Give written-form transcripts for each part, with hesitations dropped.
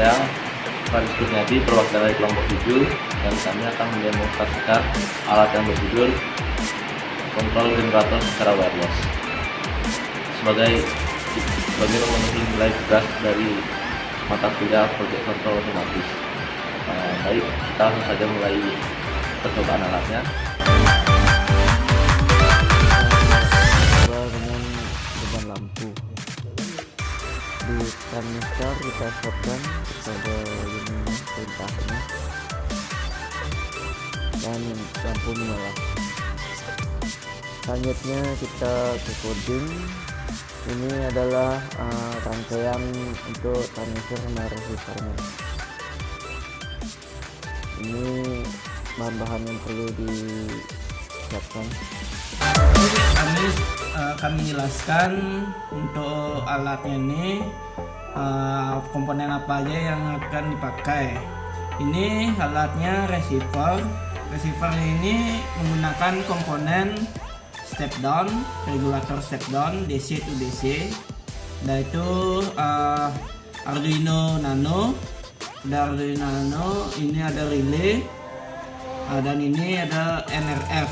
Saya Faris Kurniadi, perwakilan dari kelompok 7, dan kami akan mendemonstrasikan alat yang berjudul kontrol generator secara wireless sebagai memenuhi nilai tugas dari mata kuliah proyek kontrol otomatis. Baik, kita langsung saja mulai percobaan alatnya. Dengan beban lampu di transistor kita stopkan kepada ini perintahnya dan lampu menyala. Selanjutnya kita ke coding. Ini adalah rangkaian untuk transistor sama resistornya. Ini bahan-bahan yang perlu disiapkan. Kami jelaskan untuk alatnya ini komponen apa aja yang akan dipakai. Ini alatnya receiver. Receiver ini menggunakan komponen step down, regulator step down DC to DC, yaitu Arduino Nano. Arduino Nano ini ada relay, dan ini ada NRF.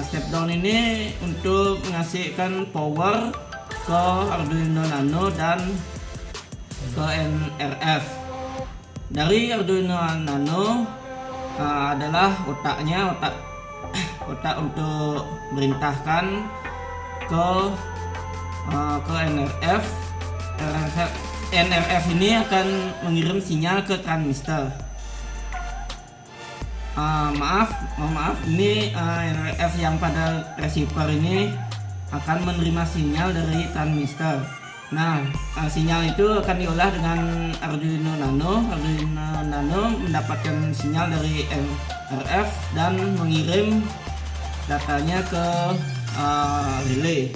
Step down ini untuk mengasihkan power ke Arduino Nano dan ke NRF. Dari Arduino Nano adalah otaknya, otak untuk merintahkan ke NRF. NRF ini akan mengirim sinyal ke transistor. Maaf, ini NRF yang pada receiver ini akan menerima sinyal dari transistor. Nah, sinyal itu akan diolah dengan Arduino Nano. Arduino Nano mendapatkan sinyal dari NRF dan mengirim datanya ke relay.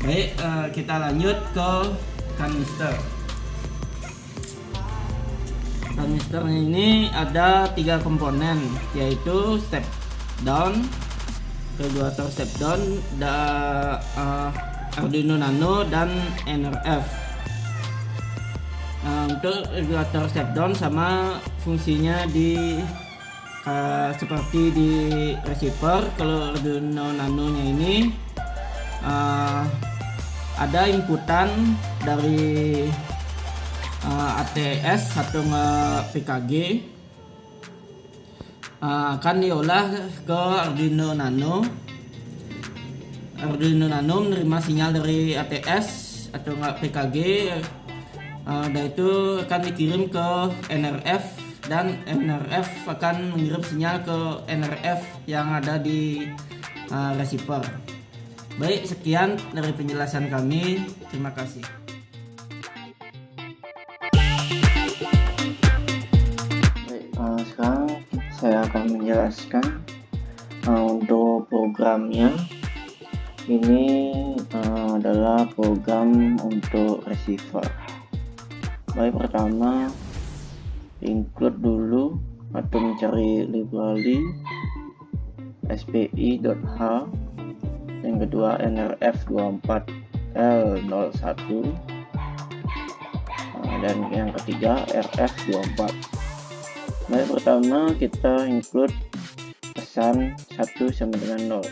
Baik, kita lanjut ke transistor. Transistornya ini ada 3 komponen, yaitu step down, regulator step down, Arduino Nano dan NRF. Untuk regulator step down sama fungsinya seperti di receiver. Kalau Arduino Nano nya ini ada inputan dari ATS atau PKG, akan diolah ke Arduino Nano. Arduino Nano menerima sinyal dari ATS atau PKG, dan itu akan dikirim ke NRF, dan NRF akan mengirim sinyal ke NRF yang ada di receiver. Baik, sekian dari penjelasan kami. Terima kasih. Sekarang saya akan menjelaskan untuk programnya. Ini adalah program untuk receiver. Baik, pertama include dulu atau mencari library spi.h. Yang kedua nrf24l01, dan yang ketiga rf24. Baik, pertama kita include pesan 1 sama dengan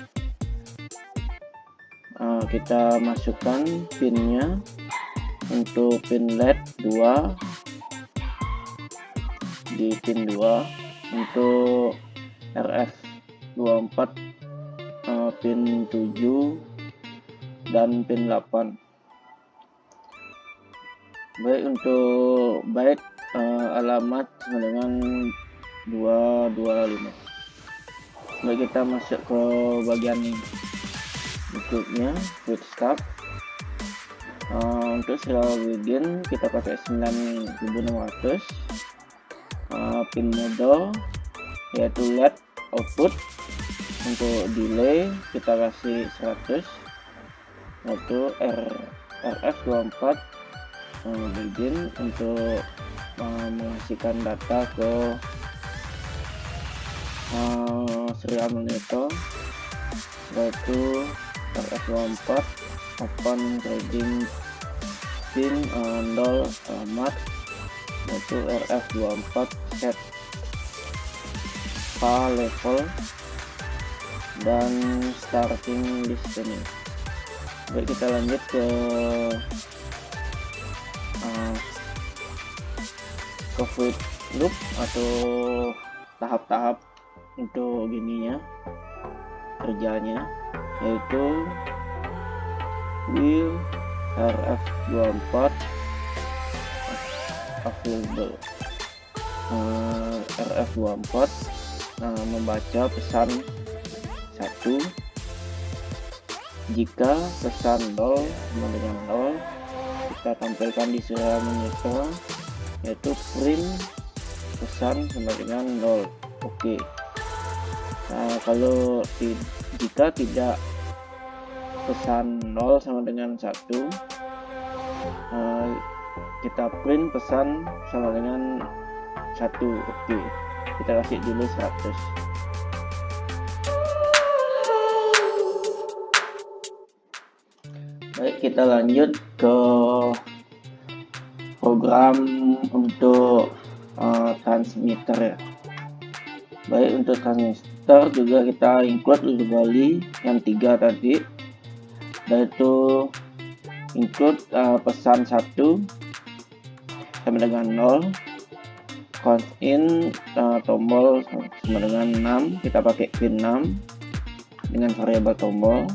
0. Kita masukkan pinnya. Untuk pin LED 2 di pin 2, untuk RF24 pin 7 dan pin 8. Baik, untuk byte alamat sama dengan 225. Baik, kita masuk ke bagian berikutnya, switch start. Untuk serial begin kita pakai 9600. Pin mode yaitu LED output. Untuk delay kita kasih 100, yaitu RF24 begin untuk mengasihkan data ke serial monitor, yaitu RF24 open trading pin 0 alamat, yaitu RF24 set level dan starting listening. Baik, kita lanjut ke void loop atau tahap-tahap untuk gininya kerjanya, yaitu will RF24 available. RF24 membaca pesan 1 jika pesan 0 sama dengan 0. Kita tampilkan di serial monitor, yaitu print pesan sama dengan 0. Oke. Nah, kalau jika tidak pesan 0 sama dengan 1, kita print pesan sama dengan 1. Oke, kita kasih dulu 100. Baik, kita lanjut ke program untuk transmitter ya. Baik, untuk transmitter juga kita include kembali yang 3 tadi, yaitu include pesan 1 sama dengan 0, count in tombol sama dengan 6, kita pakai pin 6 dengan variabel tombol,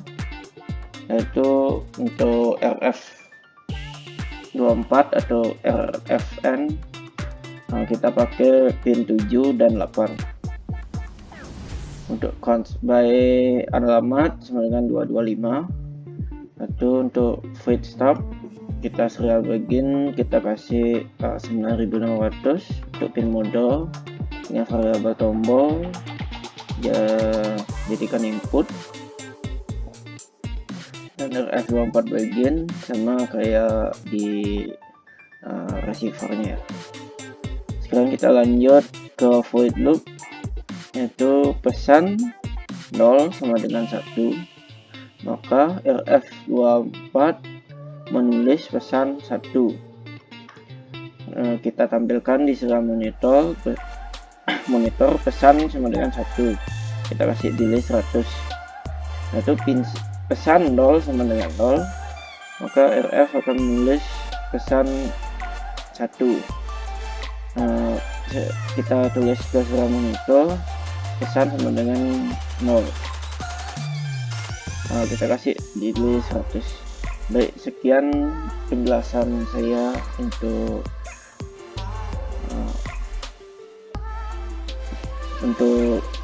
yaitu untuk RF24 atau RFN kita pakai pin 7 dan 8. Untuk count by alamat sama dengan 225. Itu untuk void stop, kita serial begin kita kasih 9600. Untuk pin mode dengan variabel tombol ya jadikan input, dan RF24 begin sama kayak di receivernya. Sekarang kita lanjut ke void loop, yaitu pesan 0 sama dengan 1, maka RF24 menulis pesan 1. Kita tampilkan di serial monitor pesan sama dengan 1, kita kasih delay 100, yaitu pesan 0 sama dengan 0, maka RF akan menulis pesan 1. Kita tulis ke serial monitor pesan sama dengan 0. Kita kasih delay 100. Baik, sekian penjelasan saya untuk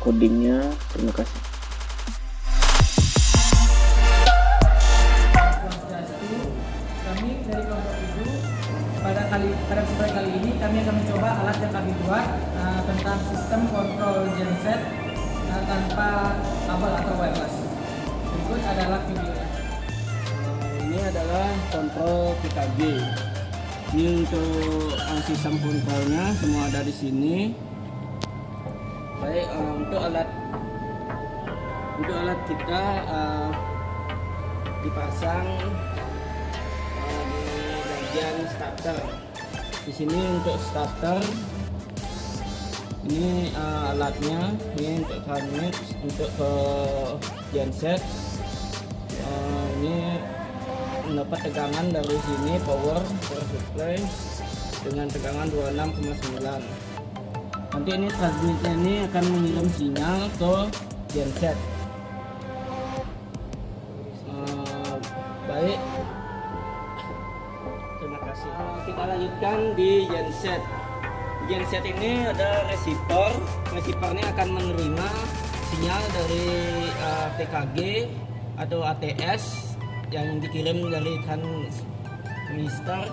codingnya. Terima kasih. Kami dari kelompok 7 pada kesempatan kali ini kami akan mencoba alat yang kami buat tentang sistem kontrol genset tanpa kabel atau wireless. Berikut adalah videonya. Ini adalah kontrol PKG. Ini untuk sistem kontrolnya semua ada di sini. Baik, untuk alat kita dipasang di bagian starter. Di sini untuk starter, ini alatnya, ini untuk transmit, untuk ke genset. Ini mendapat tegangan dari sini, power supply dengan tegangan 26,9. Nanti ini transmitnya ini akan mengirim sinyal ke genset. Baik, terima kasih. Kita lanjutkan di genset. Genset ini ada receiver. Receivernya akan menerima sinyal dari PKG atau ATS yang dikirim dari transmitter,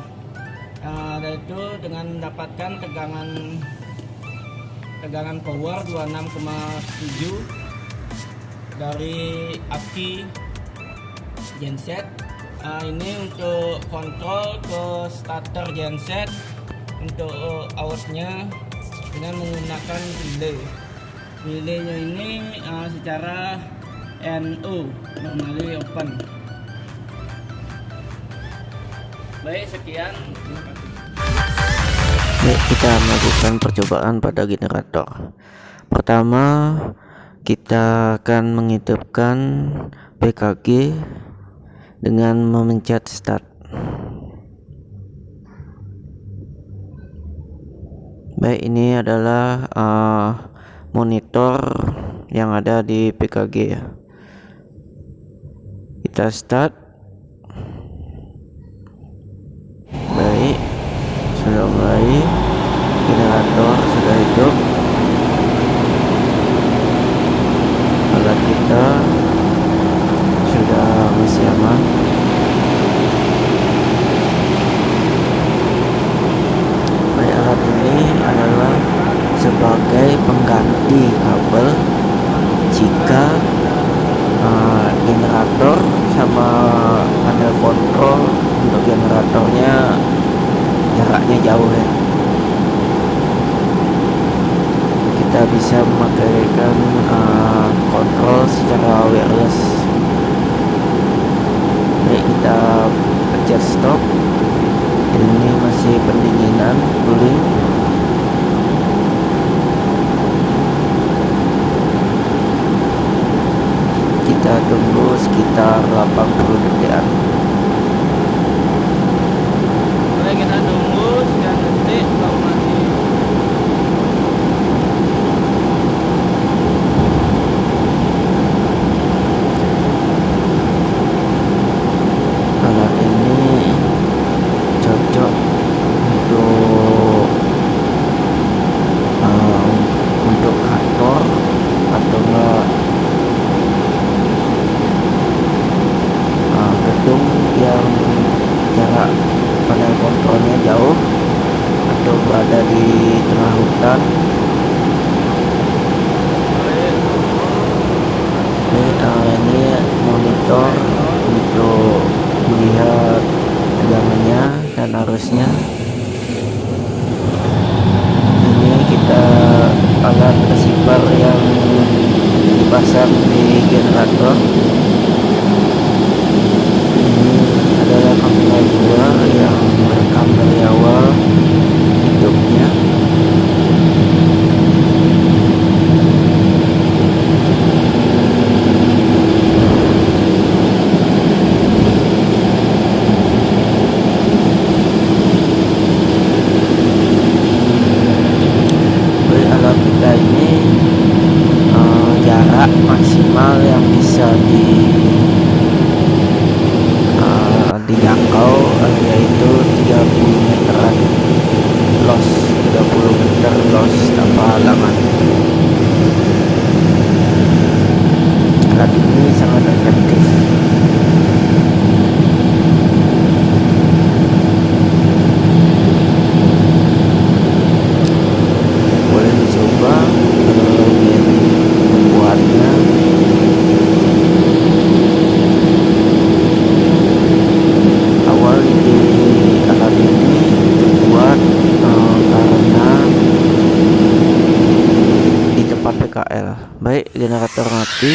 yaitu dengan mendapatkan tegangan power 26,7 dari aki genset. Ini untuk kontrol ke starter genset, untuk outnya dengan menggunakan relay. Relaynya ini secara NO, normally open. Baik, sekian. Terima kasih. Baik, kita melakukan percobaan pada generator. Pertama, kita akan menghidupkan PKG dengan memencet start. Baik, ini adalah monitor yang ada di PKG ya. Kita start. Baik, sudah mulai, generator sudah hidup, alat kita sudah masih aman. Baik, alat ini adalah sebagai pengganti kabel jika generator sama panel kontrol untuk generatornya jaraknya jauh ya. Kita bisa memakaikan kontrol secara wireless. Baik, kita pencet stop. Ini masih pendinginan, cooling. Kita tunggu sekitar 80 detikan. Baik, kita tunggu sekian detik baru mati. Alat ini cocok untuk kantor atau enggak gedung yang jarak panel kontrolnya jauh atau berada di tengah hutan. Ini monitor untuk melihat tegangannya dan arusnya. Ini kita alat receiver yang dipasang di generator. Ini adalah kamera 2 yang merekam dari awal hidupnya. Alat kita ini jarak maksimal yang bisa dijangkau yaitu 30 meteran loss, 30 meter loss tanpa halangan. Alat ini sangat efektif. Boleh dicoba bagian pembuatnya. Awal ide alat ini dibuat karena di tempat PKL. Baik, generator mati.